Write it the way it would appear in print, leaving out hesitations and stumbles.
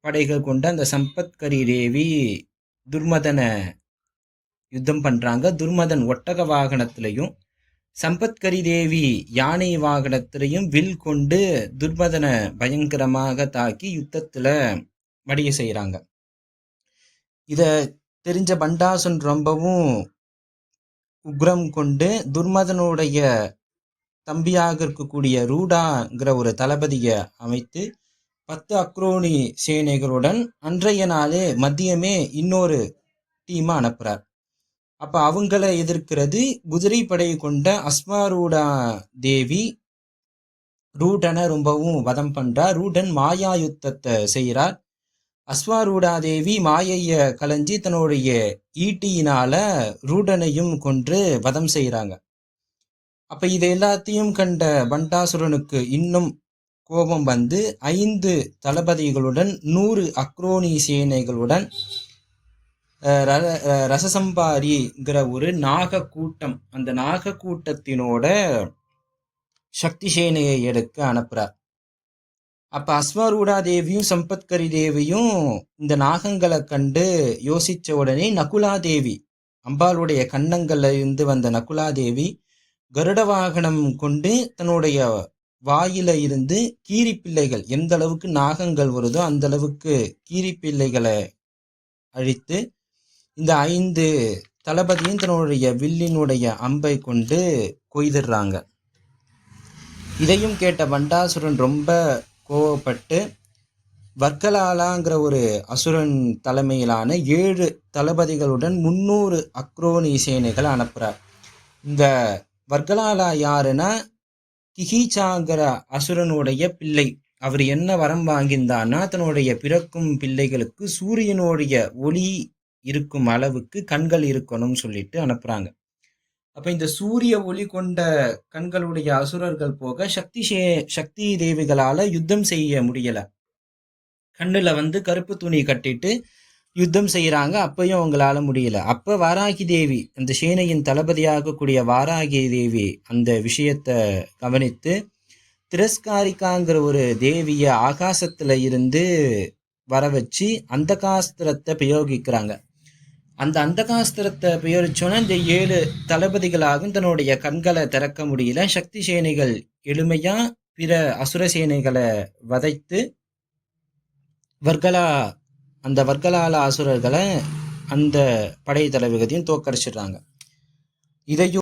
படைகள் கொண்ட அந்த சம்பத்கரி தேவி துர்மதன யுத்தம் பண்றாங்க. துர்மதன் ஒட்டக வாகனத்திலையும் சம்பத்கரி தேவி யானை வாகனத்திலையும் வில் கொண்டு துர்மதன பயங்கரமாக தாக்கி யுத்தத்துல மடிய செய்யறாங்க. இத தெரிஞ்ச பண்டாசுன் ரொம்பவும் உக்ரம் கொண்டு துர்மதனுடைய தம்பியாக இருக்கக்கூடிய ரூடாங்கிற ஒரு தளபதியை அமைத்து 10 அக்ரோனி சேனைகளுடன் அன்றைய நாளே மதியமே இன்னொரு டீமா அனுப்புறார். அப்ப அவங்கள எதிர்க்கிறது குதிரை படை கொண்ட அஸ்வாரூடா தேவி ரூடனை ரொம்பவும் வதம் பண்றார். ரூடன் மாயா யுத்தத்தை செய்கிறார். அஸ்வாரூடா தேவி மாயைய கலைஞ்சி தன்னுடைய ஈட்டியினால ரூடனையும் கொன்று வதம் செய்யறாங்க. அப்ப இது எல்லாத்தையும் கண்ட பண்டாசுரனுக்கு இன்னும் கோபம் வந்து 5 தளபதிகளுடன் 100 அக்ரோனி சேனைகளுடன் ரசசம்பாரிங்கிற ஒரு நாக கூட்டம், அந்த நாக கூட்டத்தினோட சக்தி சேனையை எடுக்க அனுப்புறார். அப்ப அஸ்வாரூடா தேவியும் சம்பத்கரி தேவியும் இந்த நாகங்களை கண்டு யோசிச்ச உடனே நகுலா தேவி, அம்பாளுடைய கண்ணங்கள்ல இருந்து வந்த நகுலா தேவி கருட வாகனம் கொண்டு தன்னுடைய வாயில இருந்து கீரிப்பிள்ளைகள், எந்த அளவுக்கு நாகங்கள் வருதோ அந்த அளவுக்கு கீரிப்பிள்ளைகளை அழித்து இந்த 5 தளபதியும் தன்னுடைய வில்லினுடைய அம்பை கொண்டு கொய்திடுறாங்க. இதையும் கேட்ட பண்டாசுரன் ரொம்ப கோவப்பட்டு வர்க்கலாலாங்கிற ஒரு அசுரன் தலைமையிலான 7 தளபதிகளுடன் 300 அக்ரோனி சேனைகளை அனுப்புறார். இந்த வர்க்கலாலா யாருன்னா கிஹிச்சாங்கிற அசுரனுடைய பிள்ளை. அவர் என்ன வரம் வாங்கியிருந்தான்னா தன்னுடைய பிறக்கும் பிள்ளைகளுக்கு சூரியனுடைய ஒளி இருக்கும் அளவுக்கு கண்கள் இருக்கணும்னு சொல்லிட்டு அனுப்புறாங்க. அப்ப இந்த சூரிய ஒளி கொண்ட கண்களுடைய அசுரர்கள் போக சக்தி தேவிகளால யுத்தம் செய்ய முடியல. கண்ணுல கருப்பு துணி கட்டிட்டு யுத்தம் செய்யறாங்க. அப்பயும் அவங்களால முடியல. அப்ப வாராகி தேவி, அந்த சேனையின் தளபதியாக கூடிய வாராகி தேவி அந்த விஷயத்தை கவனித்து திரஸ்காரிக்காங்கிற ஒரு தேவிய ஆகாசத்துல இருந்து வர வச்சு அந்தகாஸ்திரத்தை பிரயோகிக்கிறாங்க. அந்த அந்தகாஸ்திரத்தை பிரயோகிச்சோன்னா இந்த 7 தளபதிகளாகவும் தன்னுடைய கண்களை திறக்க முடியல. சக்தி சேனைகள் எளிமையா பிற அசுர சேனைகளை வதைத்து அந்த வர்க்கலால அசுரர்களை அந்த படை தளபதியும் தோற்கடிச்சிடுறாங்க. இதையும்